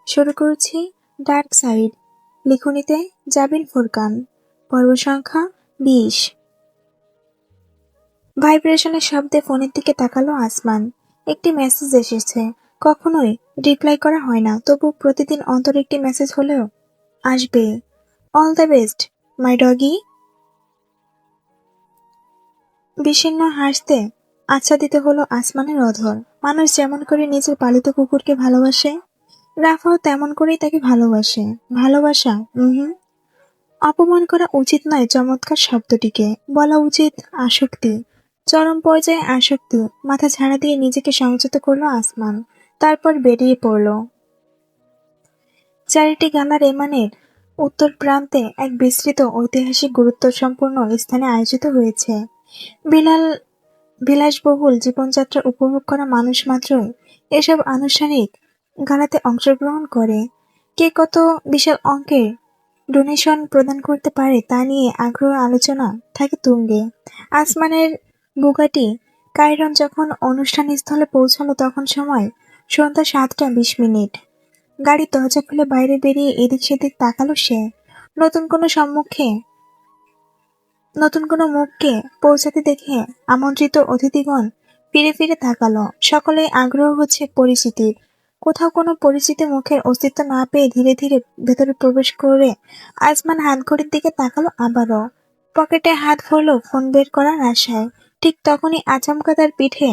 শুরু করছি dark side. লিখনিতে Zabin Furqan. পর্ব সংখ্যা 20। ভাইব্রেশনের শব্দে ফোনের দিকে তাকালো আসমান। একটি মেসেজ এসেছে। কখনোই রিপ্লাই করা হয় না, তবু প্রতিদিন অন্তর একটি মেসেজ হলেও আসবে। All the best my doggy. বিষণ্ণ হাসতে আচ্ছাদিত হলো আসমানের অধর। মানুষ যেমন করে নিজের পালিত কুকুরকে ভালোবাসে, রাফাও তেমন করেই তাকে ভালোবাসে। ভালোবাসা অপমান করা উচিত নয় চমৎকার শব্দটিকে, বলা উচিত আসক্তি। চরম পর্যায়ে আসক্তি। মাথা ঝাড়া দিয়ে নিজেকে সংযত করলো আসমান, তারপর বেরিয়ে পড়ল। চ্যারিটি গালা রেমানের উত্তর প্রান্তে এক বিস্তৃত ঐতিহাসিক গুরুত্বসম্পন্ন স্থানে আয়োজিত হয়েছে। বিলাসবহুল জীবনযাত্রা উপভোগ করা মানুষ মাত্রই এসব আনুষ্ঠানিক গালাতে অংশগ্রহণ করে। কে কত বিশাল অঙ্কের ডোনেশন প্রদান করতে পারে তা নিয়ে আগ্রহ আলোচনা থাকে তুঙ্গে। আসমানের বুগাটি কাইরন যখন অনুষ্ঠানস্থলে পৌঁছালো তখন সময় সন্ধ্যা 7:20। গাড়ির দরজা খুলে বাইরে বেরিয়ে এদিক সেদিক তাকালো সে। নতুন কোনো মুখকে পৌঁছাতে দেখে আমন্ত্রিত অতিথিগণ ফিরে ফিরে তাকালো। সকলেই আগ্রহ হচ্ছে পরিচিতির। কোথাও কোনো পরিচিত মুখের অস্তিত্ব না পেয়ে ধীরে ধীরে ভেতরে প্রবেশ করে আসমান হাতঘড়ির দিকে তাকালো আবারও। পকেটে হাত ভরল ফোন বের করার আশায়। ঠিক তখনই আচমকা তার পিঠে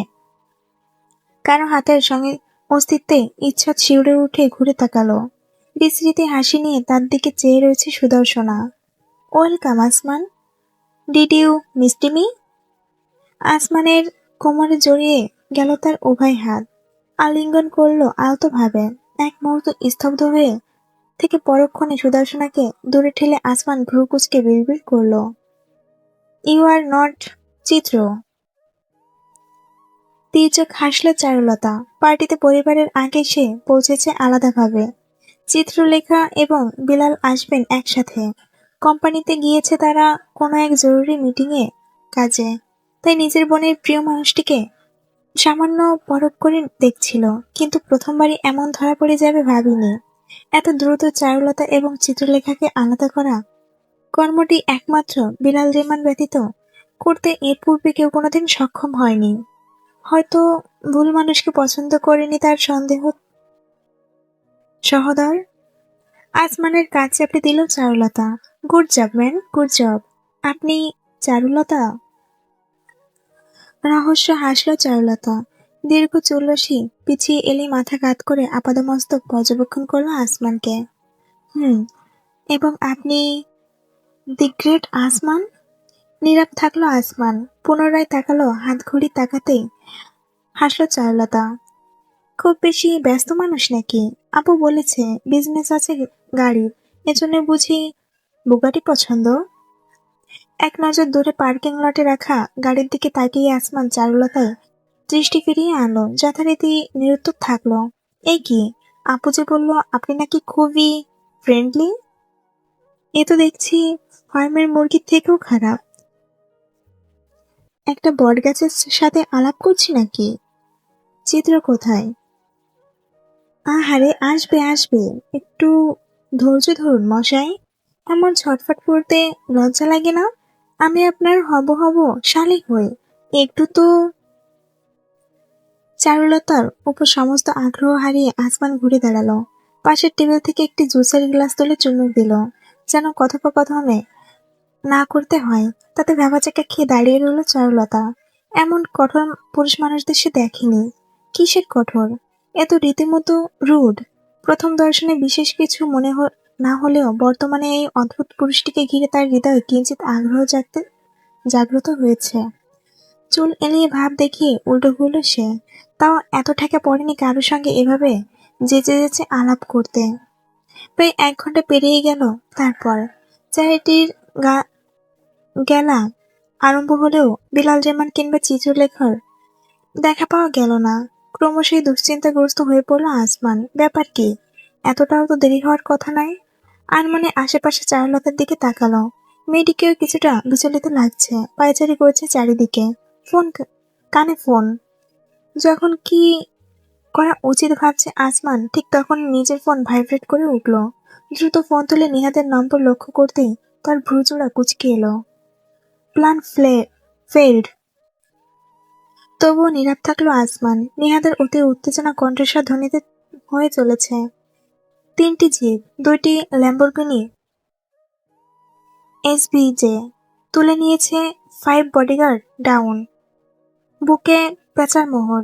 কারো হাতের সঙ্গে অস্তিত্বে ইচ্ছাত শিউরে উঠে ঘুরে তাকালো। বিস্মৃতি হাসি নিয়ে তার দিকে চেয়ে রয়েছে Sudarshana. Welcome Asman. Did you missed me? আসমানের কোমরে জড়িয়ে গেল তার উভয় হাত, আলিঙ্গন করলো আলতোভাবে। এক মুহূর্ত স্তব্ধ হয়ে থেকে পরক্ষণে সুদর্শনাকে দূরে ঠেলে আসমান ভ্রু কুঁচকে বিড়বিড় করলো, ইউ আর নট চিত্র। তীর্যক হাসল চারুলতা। পার্টিতে পরিবারের আগে সে পৌঁছেছে আলাদাভাবে। চিত্রলেখা এবং বিলাল আসবেন একসাথে। কোম্পানিতে গিয়েছে তারা কোনো এক জরুরি মিটিংয়ে কাজে, তাই নিজের বোনের প্রিয় মানুষটিকে সামান্য পরখ করে দেখছিল। কিন্তু প্রথমবারই এমন ধরা পড়ে যাবে ভাবিনি। এত দ্রুত চারুলতা এবং চিত্রলেখাকে আলাদা করা কর্মটি একমাত্র বিলাল রেমান ব্যতীত করতে এর পূর্বে কেউ কোনোদিন সক্ষম হয়নি। হয়তো ভুল মানুষকে পছন্দ করেনি তার সন্দেহ সহদর। আসমানের কাজ চাপড়ে দিল Charulata. Good job man, good job. আপনি চারুলতা? রহস্য হাসল চারুলতা। দীর্ঘ চুলরাশি পিছিয়ে এলে মাথা কাত করে আপাদমস্তক পর্যবেক্ষণ করলো আসমানকে। এবং আপনি দি গ্রেট আসমান? নীরব থাকলো আসমান। পুনরায় তাকালো হাতঘড়ি তাকাতেই হাসলো চারুলতা। খুব বেশি ব্যস্ত মানুষ নাকি? আপু বলেছে বিজনেস আছে গাড়ির, এজন্য বুঝি বুগাটি পছন্দ? এক নজর দূরে পার্কিং লটে রাখা গাড়ির দিকে তাকিয়ে আসমান চারুলতায় দৃষ্টি ফিরিয়ে আনলো। যথারীতি নিরুত্তর থাকলো। এই কি, আপু যে বলল আপনি নাকি খুবই ফ্রেন্ডলি? এ তো দেখছি ফার্মের মুরগির থেকেও খারাপ। একটা বট গাছের সাথে আলাপ করছি নাকি? চিত্র কোথায়? আহারে, আসবে আসবে, একটু ধৈর্য ধরুন মশাই। এমন ছটফট করতে লজ্জা লাগে না? আমি আপনার হব হব শালি হই, একটু তো। চারুলতার উপর সমস্ত আগ্রহ হারিয়ে আসমান ঘুরে দাঁড়ালো। পাশের টেবিল থেকে একটি জুসের গ্লাস তুলে চুমুক দিল, যেন কথোপকথনে না করতে হয়। তাতে ভ্যাবাচাকা খেয়ে দাঁড়িয়ে রইল চারুলতা। এমন কঠোর পুরুষ মানুষদের সে দেখেনি। কিসের কঠোর? এত রীতিমতো রুড। প্রথম দর্শনে বিশেষ কিছু মনে না হলেও বর্তমানে এই অদ্ভুত পুরুষটিকে ঘিরে তার হৃদয়ে কিঞ্চিত আগ্রহ জাগ্রত হয়েছে। চুল এলিয়ে ভাব দেখিয়ে উল্টো ঘুরল সে। তাও এত ঠেকা পড়েনি কারোর সঙ্গে এভাবে যেচে যেচে আলাপ করতে। প্রায় 1 ঘন্টা পেরিয়ে গেল। তারপর চ্যারিটির গেলা আরম্ভ হলেও বিলাল রেমান কিংবা চিত্রলেখার দেখা পাওয়া গেল না। ক্রমশই দুশ্চিন্তাগ্রস্ত হয়ে পড়ল আসমান। ব্যাপার কি? এতটাও তো দেরি হওয়ার কথা নয়। আর মনে আশেপাশে চারুলতার দিকে তাকালো। মেয়েটিকেও কিছুটা বিচলিত লাগছে। পায়চারি করছে চারিদিকে। কানে ফোন। যখন কি করা উচিত ভাবছে আসমান, ঠিক তখন নিজের ফোন ভাইব্রেট করে উঠল। দ্রুত ফোন তুলে নিহাদের নম্বর লক্ষ্য করতেই তার ভ্রুজোড়া কুঁচকে এলো। Plan failed. তবুও নীরব থাকলো আসমান। নিহাদের অতি উত্তেজনা কণ্ঠস্বর ধ্বনিতে হয়ে চলেছে। 3টি জিপ, 2টি ল্যাম্বরগিনি এসভিজে তুলে নিয়েছে 5 বডিগার্ড ডাউন। বুকে পেঁচার মোহর।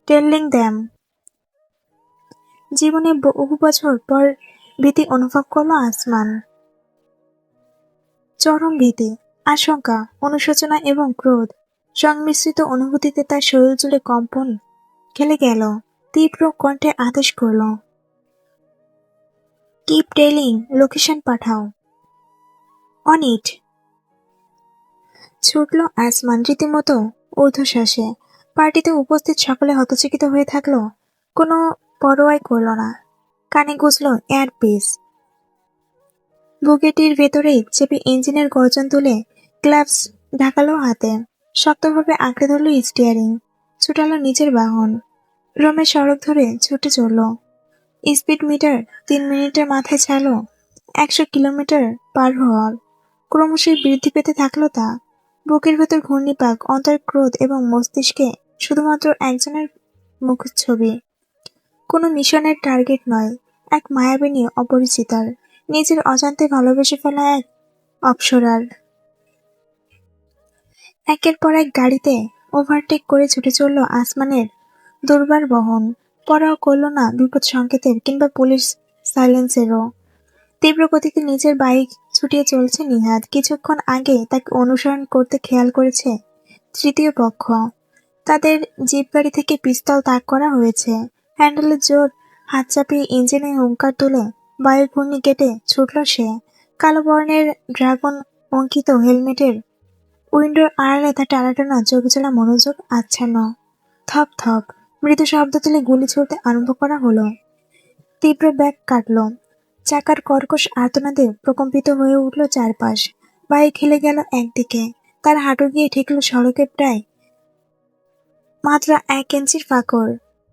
টেল্লিং দ্যাম। জীবনে বহু বছর পর ভীতি অনুভব করলো আসমান। চরম ভীতি, আশঙ্কা, অনুশোচনা এবং ক্রোধ সংমিশ্রিত অনুভূতিতে তার শরীর জুড়ে কম্পন খেলে গেল। তীব্র কণ্ঠে আদেশ করল, keep telling, location Pathao. On it. ছুটল আসমান রীতিমতো ঊর্ধ্বশ্বাসে। পার্টিতে উপস্থিত সকলে হতচকিত হয়ে থাকলো, কোনো পরোয়াই করল না। কানে গুজল এয়ারপিস। বুগেটির ভেতরেই চেপে ইঞ্জিনের গর্জন তুলে গ্লাভস ঢাকালো হাতে। শক্তভাবে আঁকড়ে ধরল স্টিয়ারিং। ছুটালো নিজের বাহন। রোমের সড়ক ধরে ছুটে চলল। স্পিড মিটার 3 মিনিটের মাথায় ছাড়ল 100 কিলোমিটার পার হওয়ার। ক্রমশই বৃদ্ধি পেতে থাকলো তা। বুকের ভেতর ঘূর্ণিপাক, অন্তর ক্রোধ এবং মস্তিষ্কে শুধুমাত্র একজনের মুখচ্ছবি। কোনো মিশনের টার্গেট নয়, এক মায়াবিনী অপরিচিতার, নিজের অজান্তে ভালোবেসে ফেলা এক অপ্সরার। একের পর এক গাড়িতে ওভারটেক করে ছুটে চলল আসমানের দুর্বার বহন। পরাও করল না বিপদ সংকেতের কিংবা পুলিশ সাইলেন্সেরও। তীব্র গতিতে নিজের বাইক ছুটিয়ে চলছে নিহাদ। কিছুক্ষণ আগে তাকে অনুসরণ করতে খেয়াল করেছে তৃতীয় পক্ষ। তাদের জিপ গাড়ি থেকে পিস্তল তাক করা হয়েছে। হ্যান্ডেলের জোর হাত চাপিয়ে ইঞ্জিনে হুঙ্কার তুলে বায়ু ঘূর্ণি কেটে ছুটল সে। কালো বর্ণের ড্রাগন অঙ্কিত হেলমেটের উইন্ডোর আড়ালে তার টানাটানা চোখ জোড়া মনোযোগ আচ্ছন্ন। থপ থপ মৃদু শব্দ তুলে গুলি ছুড়তে আরম্ভ করা হলো। তীব্র ব্যাগ কাটল। চাকার কর্কশ আর্তনাদে প্রকম্পিত হয়ে উঠল চারপাশ। বাইক হেলে গেল একদিকে। তার হাঁটু গিয়ে ঠেকল সড়কে প্রায় মাত্র 1 ইঞ্চির ফাঁকর।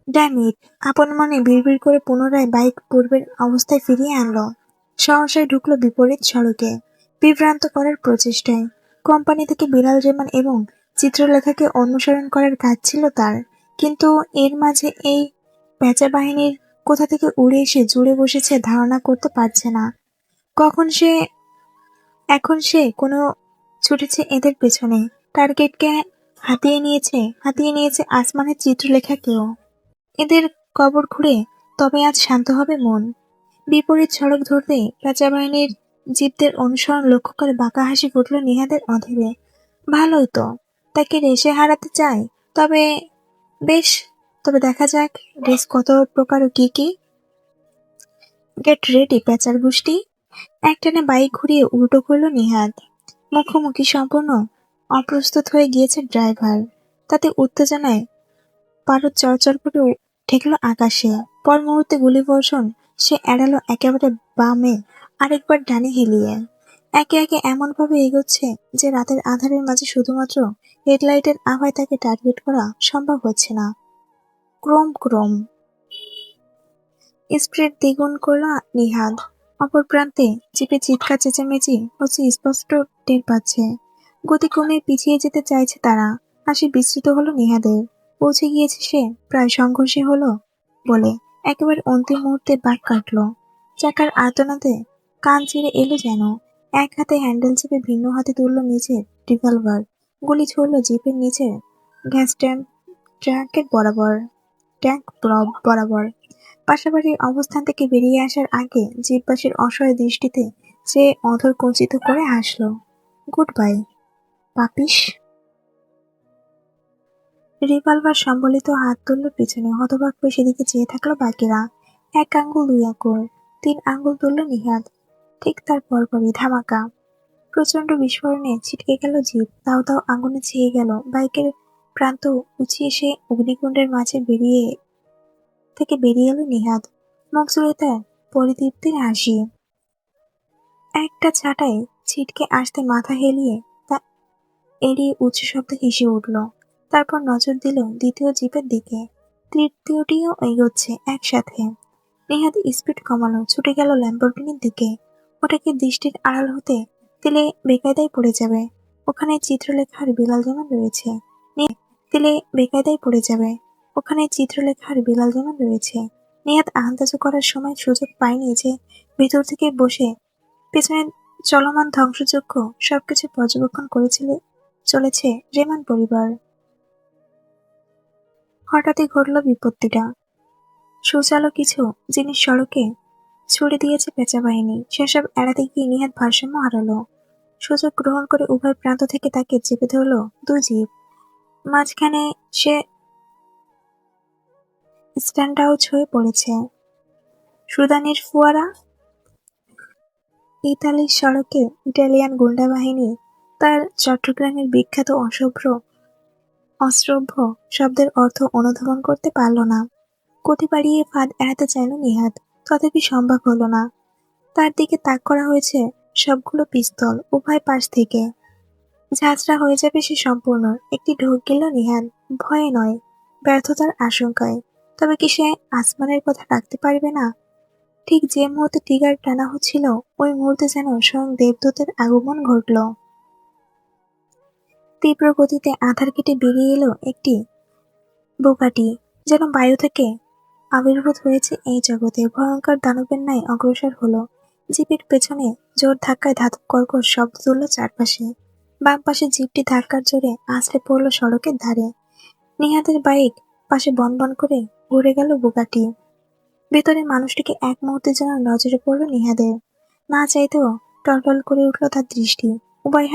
ড্যামিট! আপন মনে বিড়বিড় করে পুনরায় বাইক পূর্বের অবস্থায় ফিরিয়ে আনল। সহসায় ঢুকল বিপরীত সড়কে, বিভ্রান্ত করার প্রচেষ্টায়। কোম্পানি থেকে বিলাল রেমান এবং চিত্রলেখাকে অনুসরণ করার কাজ ছিল তার, কিন্তু এর মাঝে এই পেঁচা বাহিনীর কোথা থেকে উড়ে এসে জুড়ে বসেছে ধারণা করতে পারছে না। এখন সে কোনো ছুটেছে এদের পেছনে। টার্গেটকে হাতিয়ে নিয়েছে আসমানের চিত্রলেখাকেও। এদের কবর খুঁড়ে তবে আজ শান্ত হবে মন। বিপরীত সড়ক ধরতে পেঁচা বাহিনীর জিপদের অনুসরণ লক্ষ্য করে বাঁকা হাসি ফুটল নিহাদের অধরে। ভালোই তো, তাকে রেসে হারাতে চায়। তবে বেশ, তবে দেখা যাক রেস কত প্রকার ও কি। গেট রেডি পেঁচার গোষ্ঠী। একটানে বাইক ঘুরিয়ে উল্টো করল নিহাদ। মুখোমুখি সম্পূর্ণ অপ্রস্তুত হয়ে গিয়েছে ড্রাইভার। তাতে উত্তেজনায় পারদ চড়চড় করে ঠেকল আকাশে। পর মুহূর্তে গুলিবর্ষণ সে এড়ালো একেবারে বামে, আরেকবার ডানে হেলিয়ে। একে একে এমনভাবে এগোচ্ছে যে রাতের আধারের মাঝে শুধুমাত্র হেডলাইটের আভায় তাকে টার্গেট করা সম্ভব হচ্ছে না। ক্রোম ক্রোম স্প্রিড দ্বিগুণ করল নিহাদ। অপর প্রান্তে জিপে চিৎকার চেঁচামেচি হচ্ছে স্পষ্ট টের পাচ্ছে। গতি কমিয়ে পিছিয়ে যেতে চাইছে তারা। হাসি বিস্তৃত হলো নিহাদের। পৌঁছে গিয়েছে সে, প্রায় সংঘর্ষে হলো বলে একেবারে অন্তিম মুহূর্তে বাঁক কাটল। চাকার আর্তনাদে কান চিরে এলো যেন। এক হাতে হ্যান্ডেল চেপে ভিন্ন হাতে তুলল নিচের রিভলভার। গুলি ছুড়ল জিপের নিচে গ্যাস ট্যাঙ্ক বরাবর। পাশাপাশির অবস্থান থেকে বেরিয়ে আসার আগে জিপবাসীর অসহায় দৃষ্টিতে সে অধর কুঞ্চিত করে হাসল। Good bye, puppies. রিভলভার সম্বলিত হাত তুলল পিছনে। হতবাক হয়ে সেদিকে চেয়ে থাকলো বাকিরা। 1 আঙ্গুল 2 আঙ্গুল 3 আঙ্গুল তুলল নিহাদ। ঠিক তার পরপরই ধামাকা। প্রচন্ড বিস্ফোরণে ছিটকে গেল জিপ। দাও দাও আগুনে ছেয়ে গেল। বাইকের প্রান্ত উঁচিয়ে সে অগ্নিকুণ্ডের মাঝে বেরিয়ে এলো নিহাদ। মুখ জুড়ে তার পরিতৃপ্তির হাসি। একটা ছাঁটাই ছিটকে আসতে মাথা হেলিয়ে তা এড়িয়ে উচ্চ শব্দে হেসে উঠল। তারপর নজর দিল দ্বিতীয় জিপের দিকে। তৃতীয়টিও এগোচ্ছে একসাথে। নেহাত স্পিড কমালো, ছুটে গেল ল্যাম্বরগিনির দিকে। ওটাকে দৃষ্টির আড়াল হতে দিলে বেকায়দায় পড়ে যাবে। ওখানে চিত্রলেখার বিলাল যেমন রয়েছে। দিলে বেকায়দায় পড়ে যাবে। ওখানে চিত্রলেখার বিলাল যেমন রয়েছে। নেহাত আন্দাজও করার সময় সুযোগ পায়নি যে ভেতর থেকে বসে পেছনে চলমান ধ্বংসযজ্ঞ সবকিছু পর্যবেক্ষণ করেছিল চলেছে রেমান পরিবার। হঠাৎই ঘটল বিপত্তিটা। সুচালো কিছু জিনিস সড়কে ছুড়ে দিয়েছে পেঁচা বাহিনী। সেসব এড়াতে গিয়ে নিহাত ভারসাম্য হারালো। সুযোগ গ্রহণ করে উভয় প্রান্ত থেকে তাকে চেপে ধরল দুই জিপ। মাঝখানে সে স্ট্যান্ড আউট হয়ে পড়েছে। সুদানের ফুয়ারা। ইতালির সড়কে ইটালিয়ান গুন্ডা বাহিনী তার চট্টগ্রামের বিখ্যাত অশ্রব্য শব্দের অর্থ অনুধাবন করতে পারল না। গতি বাড়িয়ে ফাঁদ এড়াতে চাইল নিহাত, তথাপি সম্ভব হলো না। তার দিকে তাক করা হয়েছে সবগুলো পিস্তল উভয় পাশ থেকে। ঝাঁঝরা হয়ে যাবে সে সম্পূর্ণ। একটি ঢোক গেল নিহাত, ভয়ে নয়, ব্যর্থতার আশঙ্কায়। তবে কি সে আসমানের কথা রাখতে পারবে না? ঠিক যে মুহূর্তে টিগার টানা হচ্ছিল, ওই মুহূর্তে যেন স্বয়ং দেবদূতের আগমন ঘটল। তীব্র গতিতে আধার কেটে বেরিয়ে এলো একটি বুগাটি, যেন বায়ু থেকে আবির্ভূত হয়েছে এই জগতে। ভয়ঙ্কর দানবের ন্যায় অগ্রসর হলো। জিপের পেছনে জোর ধাক্কায় ধাতব কর্কশ শব্দ তুলল চারপাশে। বাম পাশে জিপটি ধাক্কার জোরে আছড়ে পড়ল সড়কের ধারে। নিহাতের বাইক পাশে বনবন করে ঘুরে গেল বুগাটি। ভেতরে মানুষটিকে এক মুহূর্তের জন্য নজরে পড়ল নিহাদের। না চাইতেও টলটল করে উঠল তার দৃষ্টি। উভয়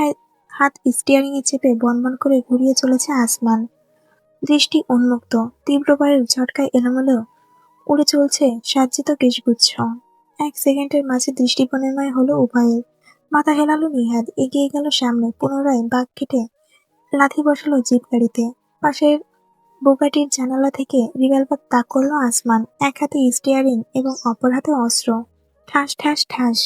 হাত স্টিয়ারিং এ চেপে বনবন করে ঘুরিয়ে চলেছে আসমান। দৃষ্টি উন্মুক্ত। তীব্র বায়ুর ঝটকায় এলোমেলো উড়ে চলছে সাজ্জিত কেশগুচ্ছ। এক সেকেন্ডের মাঝে দৃষ্টি বিনিময় হলো উভয়ের। মাথা হেলালো নিহাদ, এগিয়ে গেল সামনে। পুনরায় বাঁক কেটে লাথি বসালো জিপ গাড়িতে। পাশের বুগাটির জানালা থেকে রিভলভার তাক করলো আসমান। এক হাতে স্টিয়ারিং এবং অপর হাতে অস্ত্র। ঠাস ঠাস ঠাস।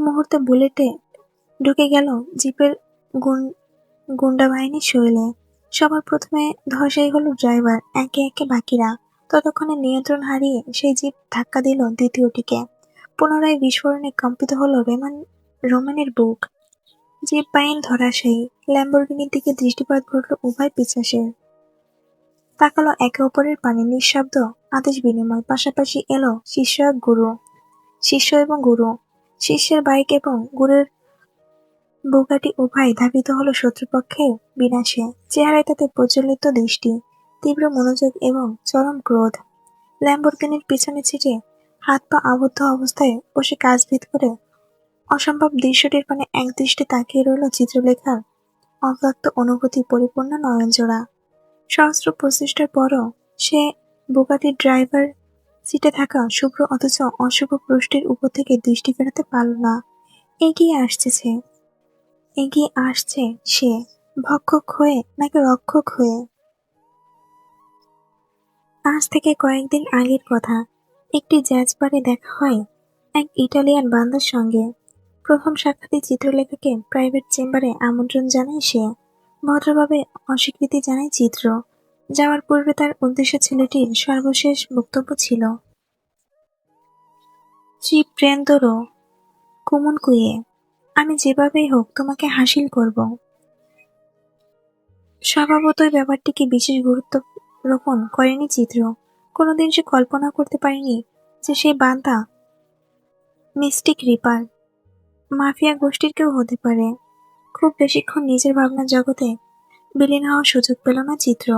মুহূর্তে বুলেটে ঢুকে গেল জিপের গুন্ডা বাহিনীর শরীরে। সবার প্রথমে ধসাই হলো ড্রাইভার, একে একে বাকিরা। ততক্ষণে নিয়ন্ত্রণ হারিয়ে সেই জিপ ধাক্কা দিল দ্বিতীয়টিকে। পুনরায় বিস্ফোরণে কম্পিত হলো রোমানের বুক। জিপ বাহিনী ধরাশায়ী। ল্যাম্বরগিনির দিকে দৃষ্টিপাত ঘটল উভয় পিছাসের। তাকালো একে অপরের পানে। নিঃশব্দ আদেশ বিনিময়। পাশাপাশি এলো শিষ্য এবং গুরু। শিষ্যের বাইক এবং গুরুর বুগাটি উভয় ধাবিত হলো শত্রুপক্ষের বিনাশে। চেহারায় তাতে প্রজ্বলিত দৃষ্টি, তীব্র মনোযোগ এবং চরম ক্রোধ। ল্যাম্বরগিনির পিছনে ছিটে হাত পা আবদ্ধ অবস্থায় বসে কাজ ভেদ করে অসম্ভব দৃশ্যটির পানে একদৃষ্টে তাকিয়ে রইল চিত্রলেখার অব্যক্ত অনুভূতি পরিপূর্ণ নয়নজোড়া। সহস্র প্রচেষ্টার পরও সে বুগাটির ড্রাইভার সিটে থাকা শুভ্র অথচ অশুভ পুরুষটির উপর থেকে দৃষ্টি ফেরাতে পারল না। এগিয়ে আসছে সে, ভক্ষক হয়ে নাকি রক্ষক হয়ে। আজ থেকে কয়েকদিন আগের কথা। একটি জ্যাজ বারে দেখা হয় এক ইটালিয়ান বান্দার সঙ্গে। প্রথম সাক্ষাতে চিত্রলেখাকে প্রাইভেট চেম্বারে আমন্ত্রণ জানায় সে। ভদ্রভাবে অস্বীকৃতি জানায় চিত্র। যাওয়ার পূর্বে তার উদ্দেশ্য ছেলেটির সর্বশেষ বক্তব্য ছিল, চি প্রেন্দোরো কুমুনকুয়ে, আমি যেভাবেই হোক তোমাকে হাসিল করব। স্বভাবতই ব্যাপারটিকে বিশেষ গুরুত্ব রোপণ করেনি চিত্র। কোনোদিন সে কল্পনা করতে পারেনি যে সেই বান্দা মিস্টিক রিপার মাফিয়া গোষ্ঠীর কেউ হতে পারে। খুব বেশিক্ষণ নিজের ভাবনার জগতে বিলীন হওয়ার সুযোগ পেল না চিত্র।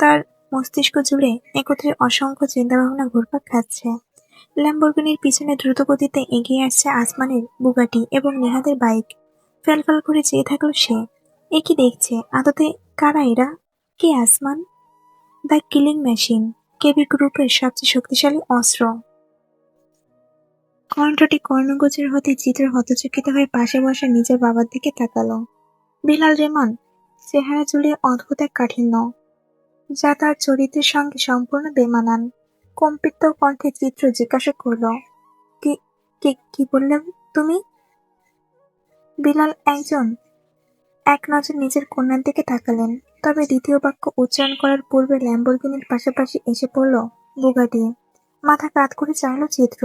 তার মস্তিষ্ক জুড়ে একত্রে অসংখ্য চিন্তাভাবনা ঘুরপাক খাচ্ছে। ল্যাম্বরগিনির পিছনে দ্রুতগতিতে এগিয়ে আসছে আসমানের বুগাটি এবং নিহাদের বাইক। ফ্যালফ্যাল করে চেয়ে থাকলো সে। এ কি দেখছে? আদতে কারা এরা? কে আসমান? দ্য কিলিং মেশিন, কেবি গ্রুপের সবচেয়ে শক্তিশালী অস্ত্র। কণ্ঠটি কর্ণগোচর হতে চিত্র হতচকিত হয়ে পাশে বসা নিজের বাবার দিকে তাকালো। বিলাল রেমান, চেহারা জুড়ে অদ্ভুত এক কাঠিন্য, যা তার চরিত্রের সঙ্গে সম্পূর্ণ বেমানান। কম্পিত কণ্ঠে চিত্র জিজ্ঞাসা করল, কি বললে তুমি? বিলাল এক নজর নিজের কন্যার দিকে তাকালেন। তবে দ্বিতীয় বাক্য উচ্চারণ করার পূর্বে ল্যাম্বরগিনির পাশাপাশি এসে পড়ল বুগাটি। মাথা কাত করে চাইল চিত্র।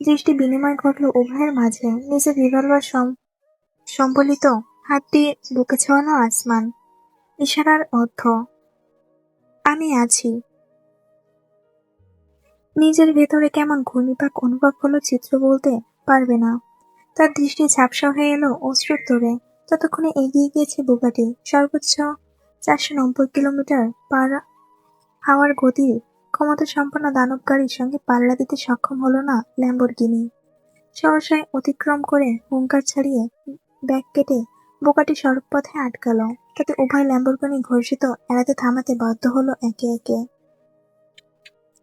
দৃষ্টি বিনিময় ঘটল উভয়ের মাঝে। নিজের রিভলভার সম্বলিত হাত দিয়ে বুকে ছোঁয়ানো আসমান। ইশারার অর্থ, আমি আছি। নিজের ভেতরে কেমন ঘূর্ণিপাক অনুভব হলো চিত্র বলতে পারবে না। তার দৃষ্টি ঝাপসা হয়ে এলো অশ্রুর তোড়ে। ততক্ষণে এগিয়ে গিয়েছে বুগাটি। সর্বোচ্চ 490 কিলোমিটার পার হাওয়ার গতির ক্ষমতা সম্পন্ন দানব গাড়ির সঙ্গে পাল্লা দিতে সক্ষম হলো না ল্যাম্বরগিনি। সহসায় অতিক্রম করে হুঙ্কার ছাড়িয়ে ব্যাগ কেটে বুগাটি সড়কপথে আটকালো। তাতে উভয় ল্যাম্বরগিনি ঘর্ষিত এড়াতে থামাতে বাধ্য হলো একে একে।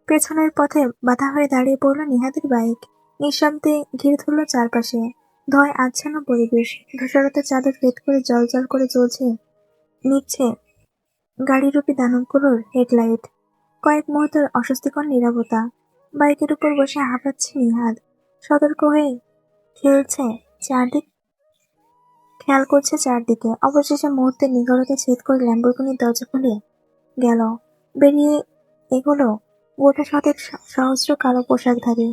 পেছনের পথে বাধা হয়ে দাঁড়িয়ে পড়ল নিহাদের বাইক। নিঃশব্দে ঘিরে ধরল চারপাশে। ধোঁয়ায় আচ্ছন্ন পরিবেশ। ধূসরতার চাদর ভেদ করে জ্বলজ্বল করে নিচ্ছে গাড়িরূপী দানবগুলোর হেডলাইট। কয়েক মুহূর্তের অস্বস্তিকর নীরবতা। বাইকের উপর বসে হাঁপাচ্ছে নিহাদ। সতর্ক হয়ে খেয়াল করছে চারদিকে। অবশেষে মুহূর্তের নিগড়তা ছেদ করে ল্যাম্বরগিনির দরজা খুলে গেল। বেরিয়ে এগোলো গোটা শতেক সহস্র কালো পোশাকধারী।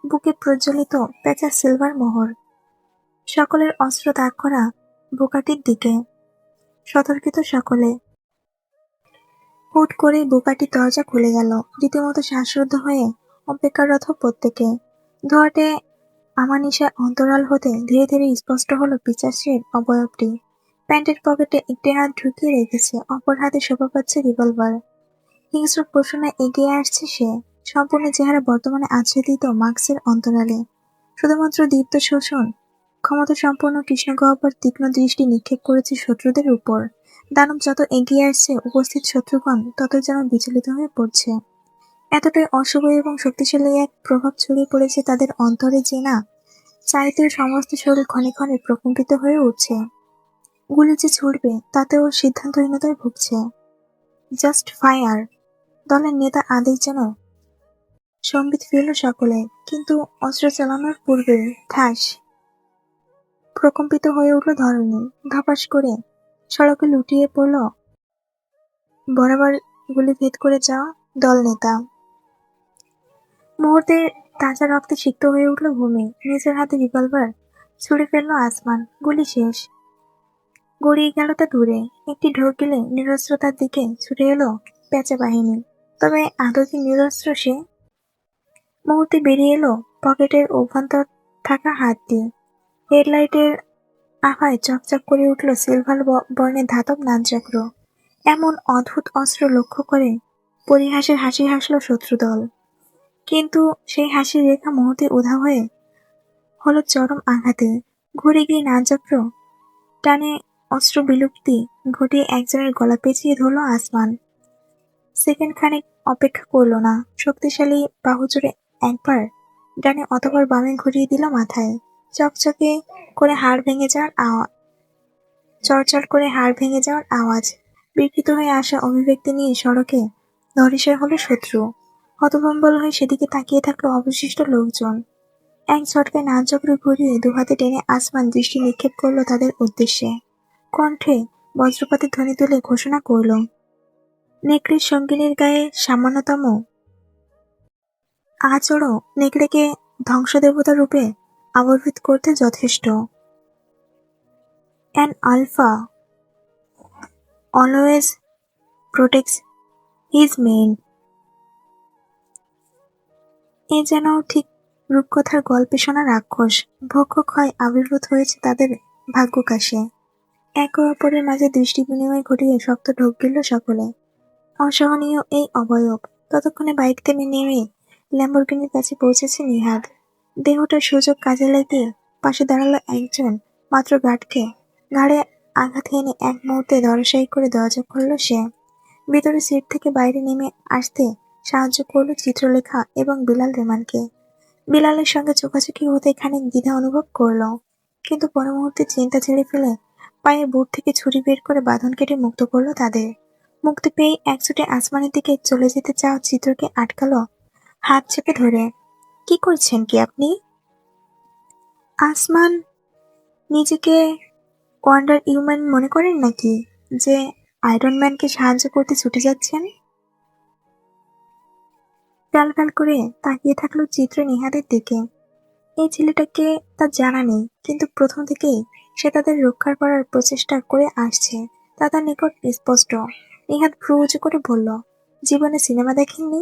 বুকে প্রজ্বলিত পেঁচা সিলভার মোহর। সকলের অস্ত্র তাক করা বুকাটির দিকে। সতর্কিত সকলে। হুট করেই বুকাটির দরজা খুলে গেল। রীতিমতো শ্বাসরুদ্ধ হয়ে অপেক্ষারত প্রত্যেকে। ধোঁয়াটে আমানিশার অন্তরাল হতে ধীরে ধীরে স্পষ্ট হলো পিশাচের অবয়বটি। প্যান্টের পকেটে একটি হাত ঢুকিয়ে রেখেছে, অপর হাতে শোভা পাচ্ছে রিভলভার। হিংস্র প্রশ্নে এগিয়ে আসছে সে। সম্পূর্ণ চেহারা বর্তমানে আচ্ছাদিত মাস্কের অন্তরালে। শুধুমাত্র দীপ্ত শোষণ ক্ষমতা সম্পন্ন কৃষ্ণগহ্বর তীক্ষ্ণ দৃষ্টি নিক্ষেপ করেছে শত্রুদের উপর। দানব যত এগিয়ে আসছে, উপস্থিত শত্রুগণ তত যেন বিচলিত হয়ে পড়ছে। এতটাই অশুভ এবং শক্তিশালী এক প্রভাব ছড়িয়ে পড়েছে তাদের অন্তরে যে না চাইতেও সমস্ত শরীর ক্ষণে ক্ষণে প্রকম্পিত হয়ে উঠছে। গুলি যে ছুড়বে তাতেও সিদ্ধান্তহীনতায় ভুগছে। Just fire! দলের নেতা আদেশ যেন সম্বিত ফিরল সকলে, কিন্তু অস্ত্র চালানোর পূর্বে ঠাস প্রকম্পিত হয়ে উঠল ধরণী। ধপাস করে সড়কে লুটিয়ে পড়ল বরাবর গুলি ভেদ করে যাওয়া দল নেতা। মুহূর্তে তাজা রক্তে সিক্ত হয়ে উঠল ভূমি। নিজের হাতে রিভলভার ছুড়ে ফেলল আসমান। গুলি শেষ। গড়িয়ে গেল তা দূরে। একটি ঢোক গেলে নিরস্ত্রতার দিকে ছুটে এলো পেঁচা বাহিনী। তবে আদৌ কি নিরস্ত্র সে? মুহূর্তে বেরিয়ে এলো পকেটের অভ্যন্তর থাকা হাতটি। হেডলাইটের আভায় চকচক করে উঠল সিলভার বর্ণের ধাতব নামচক্র। এমন অদ্ভুত অস্ত্র লক্ষ্য করে পরিহাসের হাসি হাসল শত্রুদল। কিন্তু সেই হাসির রেখা মুহূর্তে উধাও হয়ে হলো চরম আঘাতে। ঘুরে গিয়ে নামচক্র টানে অস্ত্র বিলুপ্তি ঘটিয়ে একজনের গলা পেঁচিয়ে ধরল আসমান। সেকেন্ড খানেক অপেক্ষা করল না। শক্তিশালী বাহুজুড়ে একবার ডানে অতবার বামে ঘুরিয়ে দিল মাথায়। চকচকে করে চড়চড় করে হাড় ভেঙে যাওয়ার আওয়াজ। বিকৃত হয়ে আসা অভিব্যক্তি নিয়ে সড়কে ধরিসার হলো শত্রু। হতভম্বল হয়ে সেদিকে তাকিয়ে থাকলো অবশিষ্ট লোকজন। এক ঝটকায় নামচক্র ঘুরিয়ে দুহাতে টেনে আসমান দৃষ্টি নিক্ষেপ করলো তাদের উদ্দেশ্যে। কণ্ঠে বজ্রপাতের ধ্বনি তুলে ঘোষণা করল, নেকড়ের সঙ্গিনীর গায়ে সামান্যতম আঁচড়ও নেকড়েকে ধ্বংসদেবতা রূপে আবির্ভূত করতে যথেষ্ট। An alpha always protects his mane. এ যেন ঠিক রূপকথার গল্পে শোনা রাক্ষস। ভক্ষক হয় আবির্ভূত হয়েছে তাদের ভাগ্যকাশে। একে অপরের মাঝে দৃষ্টি বিনিময় ঘটিয়ে শক্ত ঢোক গিলল সকলে। অসহনীয় এই অবয়ব। ততক্ষণে বাইক থেমে নেমে ল্যাম্বরগিনির কাছে পৌঁছেছে নিহাদ। দেহটার সুযোগ কাজে লাগিয়ে পাশে দাঁড়ালো একজন মাত্র গার্ডকে ঘাড়ে আঘাত এনে এক মুহূর্তে ধরাশায়ী করে দরজা খুলল সে। ভিতরে সিট থেকে বাইরে নেমে আসতে সাহায্য করল চিত্রলেখা এবং বিলাল রেমানকে। বিলালের সঙ্গে চোখাচোখি হতে খানিক দ্বিধা অনুভব করল, কিন্তু পর মুহূর্তে চিন্তা ছেড়ে ফেলে পায়ে বুট থেকে ছুরি বের করে বাঁধন কেটে মুক্ত করল তাদের। মুক্তি পেয়ে একছুটে আসমানের দিকে চলে যেতে চাওয়া চিত্রকে আটকালো হাত চেপে ধরে। কি করছেন কি আপনি? আসমান নিজেকে ওয়ান্ডার ইউম্যান মনে করেন নাকি যে আয়রন ম্যানকে সাহায্য করতে ছুটে যাচ্ছেন। ফ্যাল ফ্যাল করে তাকিয়ে থাকলো চিত্র নিহাদের দিকে। এই ছেলেটাকে তার জানা নেই, কিন্তু প্রথম থেকেই সে তাদের রক্ষা করার প্রচেষ্টা করে আসছে, তা তার নিকট স্পষ্ট। নিহাদ ভ্রু উঁচু করে বলল, জীবনে সিনেমা দেখেননি?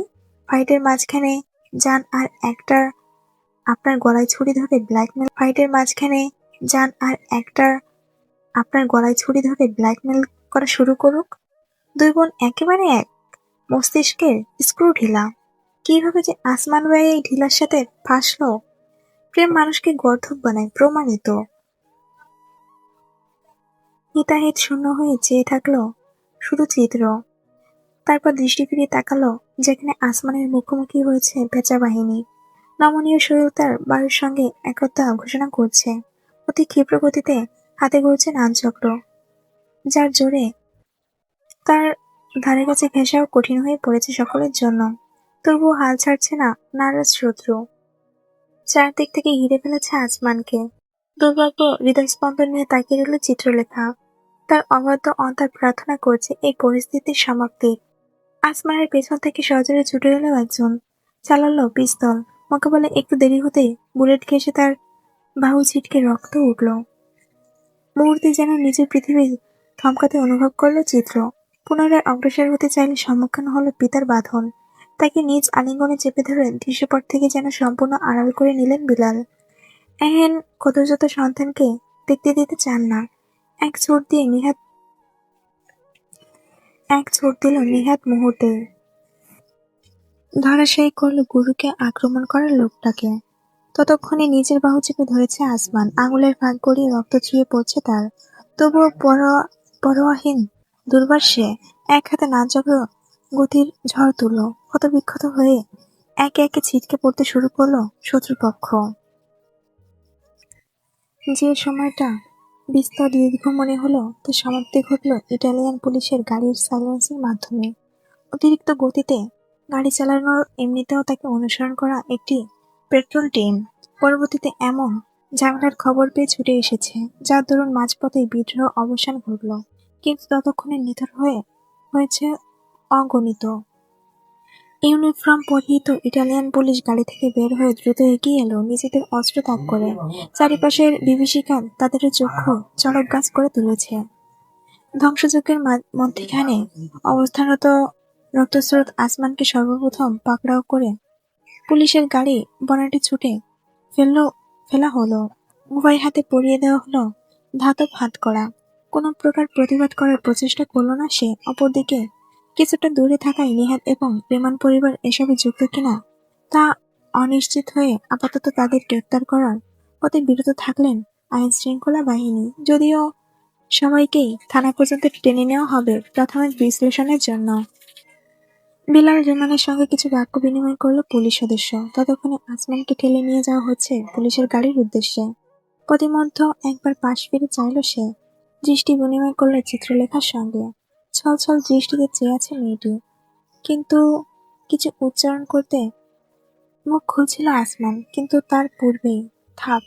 ফাইটের মাঝখানে যান আর একটার আপনার গলায় ছুরি ধরে ব্ল্যাকমেল করা শুরু করুক। দুই বোন একেবারে এক, মস্তিষ্কের স্ক্রু ঢিলা। কিভাবে যে আসমান ভাই এই ঢিলার সাথে ফাঁসলো! প্রেম মানুষকে গর্ধব বানায়, প্রমাণিত। হিতাহিত শূন্য হয়ে চেয়ে থাকলো শুধু চিত্র। তারপর দৃষ্টি ফিরিয়ে তাকালো যেখানে আসমানের মুখোমুখি হয়েছে বেচা বাহিনী। নমনীয় শরীর তার বায়ুর সঙ্গে একতা ঘোষণা করছে। অতি ক্ষিপ্র গতিতে হাতে গড়ছে নানচক্র, যার জোরে তার ধারে কাছে ঘেঁষাও কঠিন হয়ে পড়েছে সকলের জন্য। তবুও হাল ছাড়ছে না নারাজ শত্রু। চারদিক থেকে ঘিরে ফেলেছে আসমানকে। দুর্ভাগ্য হৃদয়স্পন্দন নিয়ে তাকিয়ে রইল চিত্রলেখা। তার অবাধ্য অন্তর প্রার্থনা করছে এই পরিস্থিতির সমাপ্তি। আসমানের পেছন থেকে সজোরে ছুটে এলো একজন, চালালো পিস্তল। মোকাবেলায় একটু দেরি হতেই বুলেট ঘেঁষে তার বাহু ছিটকে রক্ত উঠল। মুহূর্তে যেন নিজের পৃথিবী থমকাতে অনুভব করলো চিত্র। পুনরায় অগ্রসর হতে চাইলে সম্মুখীন হলো পিতার বাঁধন। তাকে নিজ আলিঙ্গনে চেপে ধরে দৃশ্যপট থেকে যেন সম্পূর্ণ আড়াল করে নিলেন বিলাল। এহেন কদর্যত সন্তানকে দেখতে দিতে চান না। এক ছুট দিল নিহাত মুহূর্তে। ধরাশায়ী করল গুরুকে আক্রমণ করার লোকটাকে। ততক্ষণে নিজের বাহু চেপে ধরেছে আসমান, আঙুলের ফাঁক গড়িয়ে রক্ত ছুঁয়ে পড়ছে তার। তবুও পরোয়াহীন দুর্বার সে এক হাতে নাচক্র গতির ঝড় তুলল। ক্ষতবিক্ষত হয়ে একে একে ছিটকে পড়তে শুরু করলো শত্রুপক্ষ। যে সময়টা বিস্তর দীর্ঘ মনে হলো, তার সমাপ্তি ঘটল ইটালিয়ান পুলিশের গাড়ির সাইলেন্সের মাধ্যমে। অতিরিক্ত গতিতে গাড়ি চালানোর এমনিতেও তাকে অনুসরণ করা একটি পেট্রোল টিম পরবর্তীতে এমন ঝামেলার খবর পেয়ে ছুটে এসেছে, যার দরুন মাঝপথেই বিদ্রোহ অবসান ঘটল। কিন্তু ততক্ষণে নিথর হয়েছে অগণিত। ইউনিফর্ম পরিহিত ইটালিয়ান পুলিশ গাড়ি থেকে বের হয়ে দ্রুত এগিয়ে এলো, নিজেদের অস্ত্র ত্যাগ করে। চারিপাশের বিভীষিকা তাদেরও চক্ষু চড়ক গাছ করে তুলেছে। ধ্বংসযজ্ঞের মধ্যখানে অবস্থানরত রক্তস্রোত আসমানকে সর্বপ্রথম পাকড়াও করে পুলিশের গাড়ি বনেটে ছুটে ফেলা হলো। উভয় হাতে পরিয়ে দেওয়া হলো ধাতব হাতকড়া। কোনো প্রকার প্রতিবাদ করার প্রচেষ্টা করল না সে। অপরদিকে কিছুটা দূরে থাকায় নিহাত এবং রেমান পরিবার এসবে যুক্ত কিনা তা অনিশ্চিত হয়ে আপাতত তাদের গ্রেপ্তার করার পথে বিরত থাকলেন আইন শৃঙ্খলা বাহিনী। যদিও সবাইকেই থানা পর্যন্ত টেনে নেওয়া হবে প্রাথমিক বিশ্লেষণের জন্য। বিলাল রেমানের সঙ্গে কিছু বাক্য বিনিময় করলো পুলিশ সদস্য। ততক্ষণে আসমানকে ঠেলে নিয়ে যাওয়া হচ্ছে পুলিশের গাড়ির উদ্দেশ্যে। প্রতিমধ্যে একবার পাশ ফিরে চাইল সে, দৃষ্টি বিনিময় করলো চিত্রলেখার সঙ্গে। ছলছল দৃষ্টিতে চেয়ে আছে মেয়েটি, কিন্তু কিছু উচ্চারণ করতে মুখ খুলছিল আসমান। কিন্তু তার পূর্বেই থাপ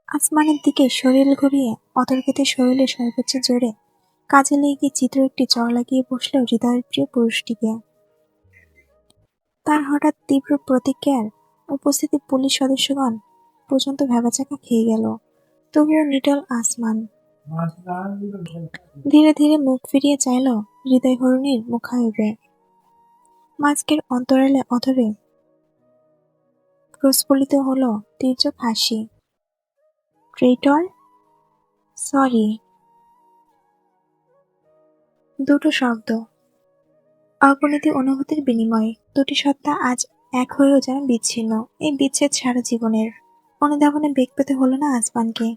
আসমানের দিকে শরীর ঘুরিয়ে অতর্কিতে শরীরে সর্বোচ্চ জোরে কাজে লেগে চিত্র একটি চড় লাগিয়ে বসল হৃদয়ের প্রিয় পুরুষটিকে। তার হঠাৎ তীব্র প্রতিক্রিয়ার উপস্থিতি পুলিশ সদস্যগণ পর্যন্ত ভ্যাবাচ্যাকা খেয়ে গেল। তবুও নিটল আসমান ধীরে ধীরে মুখ ফিরিয়ে চাইল হৃদয় হরণীর মুখায়বে। মাস্কের অন্তরালে অধরে প্রস্ফুলিত হলো তীর্যক হাসি। Traitor, sorry. দুটো শব্দ, অগণিত অনুভূতির বিনিময়ে দুটি সত্তা আজ এক হয়েও যেন বিচ্ছিন্ন। এই বিচ্ছেদ সারা জীবনের। অনুধাবনে বেগ পেতে হলো না আসমানকে।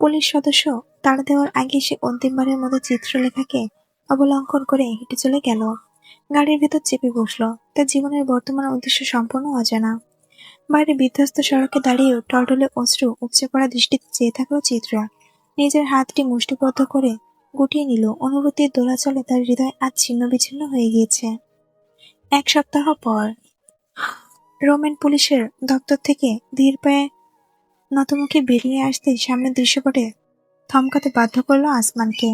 পুলিশ সদস্য তাড়া দেওয়ার আগে সে অন্তিমবারের মতো চিত্রলেখাকে অবলম্বন করে হেঁটে চলে গেল। গাড়ির ভেতর চেপে বসলো। তার জীবনের বর্তমান উদ্দেশ্য সম্পূর্ণ অজানা। বাইরে বিধ্বস্ত সড়কে দাঁড়িয়েও টলটলে অশ্রু উপচে পড়া দৃষ্টিতে চেয়ে থাকলো চিত্র। নিজের হাতটি মুষ্টিবদ্ধ করে গুটিয়ে নিল। অনুভূতির দোলাচলে তার হৃদয় আজ ছিন্ন বিচ্ছিন্ন হয়ে গিয়েছে। এক সপ্তাহ পর রোমেন পুলিশের দপ্তর থেকে ধীর পায়ে নতমুখে বেরিয়ে আসতে সামনের দৃশ্যপটে থমকাতে বাধ্য করলো আসমানকে।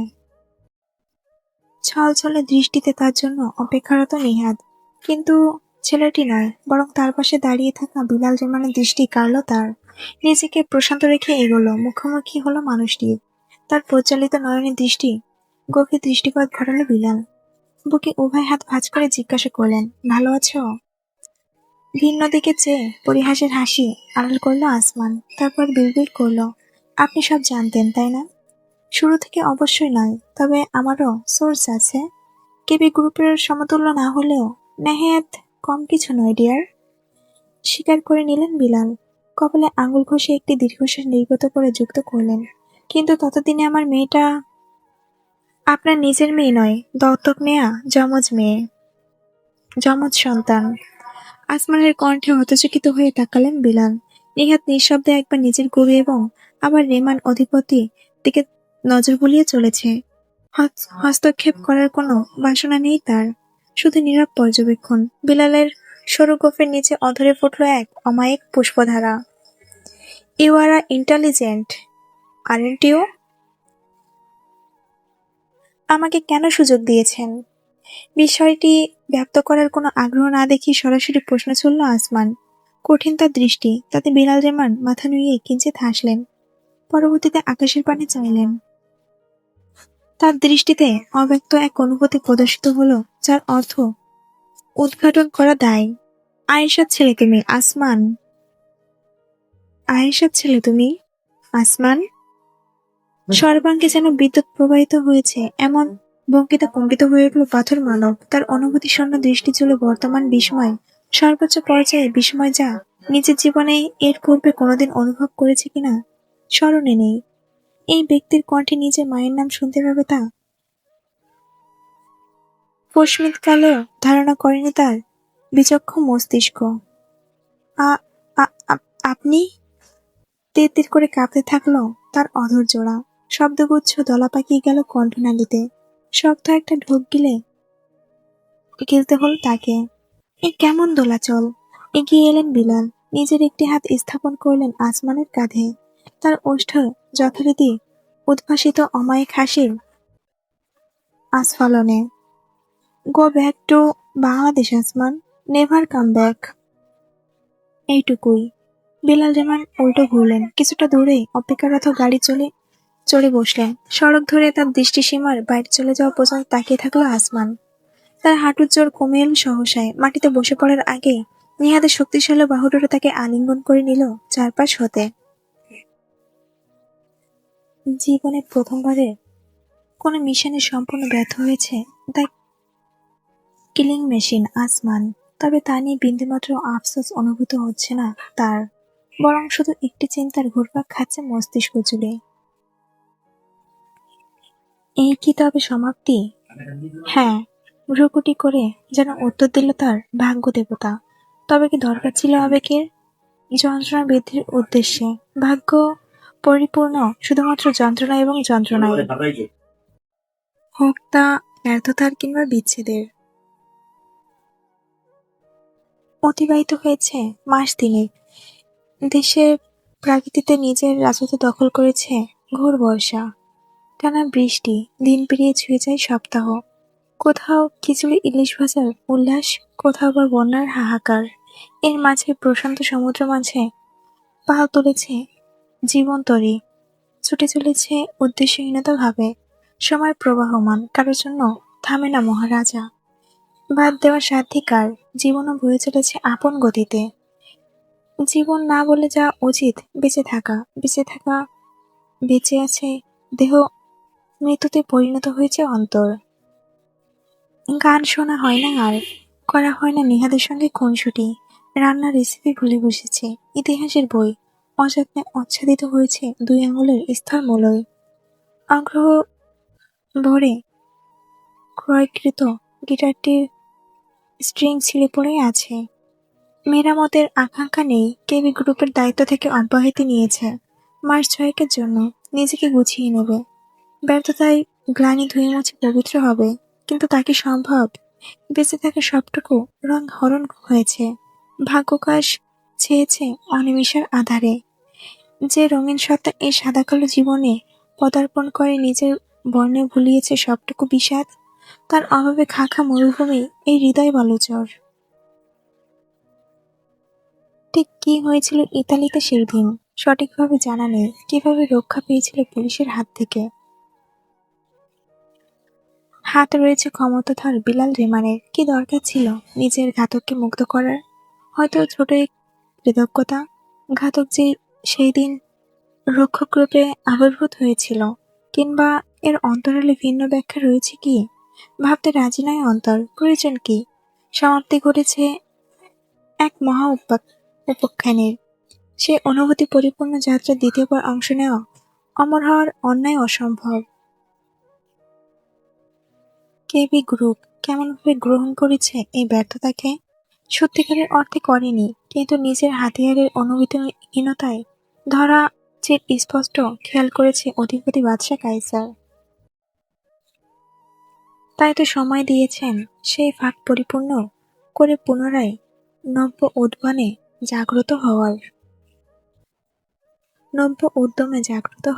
ছলছলে দৃষ্টিতে তার জন্য অপেক্ষারত নিহাদ। কিন্তু ছেলেটি নয়, বরং তার পাশে দাঁড়িয়ে থাকা বিলাল রেমানের দৃষ্টি কাড়ল তার। নিজেকে প্রশান্ত রেখে এগোলো, মুখোমুখি হলো মানুষটির। তার প্রজ্বলিত নয়নের দৃষ্টি গভীর দৃষ্টিপাত ঘটালো বিলাল। বুকে উভয় হাত ভাঁজ করে জিজ্ঞাসা করলেন, ভালো আছো? ভিন্ন দিকে চেয়ে পরিহাসের হাসি আড়াল করলো আসমান। তারপর বিড়বিড় করলো, আপনি সব জানতেন তাই না? শুরু থেকে অবশ্যই নয়, তবে আমারও সোর্স আছে। কেবি গ্রুপের সমতুল্য না হলেও নেহাত কম কিছু নয় ডিয়ার। স্বীকার করে নিলেন বিলাল। কপালে আঙুল ঘষে একটি দীর্ঘশ্বাস নির্গত করে যুক্ত করলেন, কিন্তু ততদিনে আমার মেয়েটা আপনার নিজের মেয়ে নয়, দত্তক নেয়া যমজ মেয়ে, যমজ সন্তান। আসমানের কণ্ঠে হতচকিত হয়ে তাকালেন বিলাল। নিহাত নিঃশব্দে একবার নিজের গরু এবং আবার রেমান অধিপতি দিকে নজর বুলিয়ে চলেছে। হস্তক্ষেপ করার কোনো বাসনা নেই তার, শুধু নীরব পর্যবেক্ষণ। বিলালের সরু গোফের নিচে অধরে ফুটল এক অমায়িক পুষ্পধারা। You are intelligent, aren't you? আমাকে কেন সুযোগ দিয়েছেন? বিষয়টি ব্যক্ত করার কোনো আগ্রহ না দেখি সরাসরি প্রশ্ন ছুড়ল আসমান। কঠিন তার দৃষ্টি, তাতে বিলাল রেমান মাথা নুইয়ে কিঞ্চিত হাসলেন। পরবর্তীতে আকাশের পানে চাইলেন। তার দৃষ্টিতে অব্যক্ত এক অনুভূতি প্রদর্শিত হলো, যার অর্থ উদ্ঘাটন করা দায়। আয়েশার ছেলে তুমি, আসমান। আয়েশার ছেলে তুমি, আসমান। সর্বাঙ্গে যেন বিদ্যুৎ প্রবাহিত হয়েছে, এমন ভঙ্গিতে কম্পিত হয়ে উঠল পাথর মানব। তার অনুভূতি শূন্য দৃষ্টি ছিল বর্তমান বিস্ময়, সর্বোচ্চ পর্যায়ে বিস্ময়, যা নিজের জীবনে এর পূর্বে কোনোদিন অনুভব করেছে কিনা স্মরণে নেই। এই ব্যক্তির কণ্ঠে নিজের মায়ের নাম শুনতে পাবে তা পস্মিত কালেও ধারণা করেনি তার বিচক্ষণ মস্তিষ্ক। আ- আপনি? তীর করে কাঁপতে থাকলো তার অধর জোড়া। শব্দগুচ্ছ দলা পাকিয়ে গেল কণ্ঠনালীতে। শক্ত একটা ঢোক গিলতে হলো তাকে। এ কেমন দোলাচল! এগিয়ে এলেন বিলাল, নিজের একটি হাত স্থাপন করলেন আসমানের কাঁধে। তার ওষ্ঠ যথারীতি উদ্ভাসিত অমায়িক হাসির আস্ফালনে। গো ব্যাক টু বাংলাদেশ আসমান, নেভার কাম ব্যাক। এইটুকুই। বিলাল রেমান উল্টো ঘুরলেন। কিছুটা দূরেই অপেক্ষারত গাড়ি চড়ে বসলেন। সড়ক ধরে তার দৃষ্টিসীমার বাইরে চলে যাওয়া পর্যন্ত তাকিয়ে থাকলো আসমান। তার হাঁটুর জোর কমে এল সহসায়। মাটিতে বসে পড়ার আগেই নিহাদের শক্তিশালী বাহুডোরে তাকে আলিঙ্গন করে নিল চারপাশ হতে। জীবনে প্রথমবারে কোনো মিশনে সম্পূর্ণ ব্যর্থ হয়েছে দ্য কিলিং মেশিন আসমান। তবে তা নিয়ে বিন্দুমাত্র আফসোস অনুভূত হচ্ছে না তার, বরং শুধু একটি চিন্তার ঘুরপাক খাচ্ছে মস্তিষ্ক জুড়ে। এই কি তবে সমাপ্তি? হ্যাঁ, ভ্রুকুটি করে যেন উত্তর দিল তার ভাগ্য দেবতা। তবে কি দরকার ছিল আবেগের? যন্ত্রণা বৃদ্ধির উদ্দেশ্যে? ভাগ্য পরিপূর্ণ শুধুমাত্র যন্ত্রণা এবং যন্ত্রণায়, হোক তা ব্যর্থতার কিংবা বিচ্ছেদের। অতিবাহিত হয়েছে মাস তিনেক। দেশের প্রাকৃতিতে নিজের রাজত্ব দখল করেছে ঘোর বর্ষা, টানা বৃষ্টি। দিন পেরিয়ে ছুঁয়ে যায় সপ্তাহ। কোথাও খিচুড়ি ইলিশ ভাজার উল্লাস, কোথাও বা বন্যার হাহাকার। এর মাঝে প্রশান্ত সমুদ্র মাঝে পাল তুলেছে জীবন্তরী, ছুটে চলেছে উদ্দেশ্যহীনতাভাবে। সময় প্রবাহমান, কারোর জন্য থামে না মহারাজা। বাদ দেওয়ার সাধ্ধিকার, জীবনও বয়ে চলেছে আপন গতিতে। জীবন না বলে যা উচিত বেঁচে থাকা, বেঁচে থাকা। বেঁচে আছে দেহ, মৃত্যুতে পরিণত হয়েছে অন্তর। গান শোনা হয় না আর, করা হয় না নিহাদের সঙ্গে খুনসুটি। রান্নার রেসিপি ভুলে বসেছে ইতিহাসের বই, অযত্নে আচ্ছাদিত হয়েছে দুই আঙুলের স্থল মূলয়। আগ্রহ ভরে ক্রয়কৃত গিটারটির স্ট্রিং ছিঁড়ে পড়ে আছে। মেরামতের আকাঙ্ক্ষা নেই। কেবি গ্রুপের দায়িত্ব থেকে অব্যাহতি নিয়েছে মাস 6 জন্য, নিজেকে গুছিয়ে নেবে। ব্যর্থতায় গ্লানি ধুয়ে মুছে পবিত্র হবে। কিন্তু তা কি সম্ভব? বেঁচে থাকা সবটুকু রং হরণ হয়েছে। ভাগ্যকাশ ছেয়েছে অনিমিষার আধারে। যে রঙিন সত্তা এই সাদা কালো জীবনে পদার্পণ করে নিজের বর্ণে ভুলিয়েছে সবটুকু বিষাদ। তার অভাবে খাখা মরুভূমি, এই হৃদয় বালুচর। ঠিক কি হয়েছিল ইতালিতে সেই দিন সঠিকভাবে জানা নেই। কিভাবে রক্ষা পেয়েছিল পুলিশের হাত থেকে। হাত রয়েছে ক্ষমতাধর বিলাল রেমানের। কি দরকার ছিল নিজের ঘাতককে মুক্ত করার? হয়তো ছোট এক কৃতজ্ঞতা। ঘাতক যে সেই দিন রক্ষক রূপে আবির্ভূত হয়েছিল, কিংবা এর অন্তরালে ভিন্ন ব্যাখ্যা রয়েছে কি? ভাবতে রাজি নয় অন্তর। প্রয়োজন কি? সমাপ্তি ঘটেছে এক মহা উপাখ্যানের। সে অনুভূতি পরিপূর্ণ যাত্রার দ্বিতীয়বার অংশ নেওয়া। অমর হওয়ার অন্যায় অসম্ভব। কেবি গ্রুপ কেমনভাবে গ্রহণ করেছে এই ব্যর্থতাকে? সত্যিকারের অর্থে করেনি, কিন্তু নিজের হাতিয়ারের অনুভূতিহীনতায় ধরা যে স্পষ্ট খেয়াল করেছে অধিপতি বাদশা কাইসার। তাই তো সময় দিয়েছেন সেই ফাঁক পরিপূর্ণ করে পুনরায় নব্য উদ্যমে জাগ্রত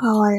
হওয়ার।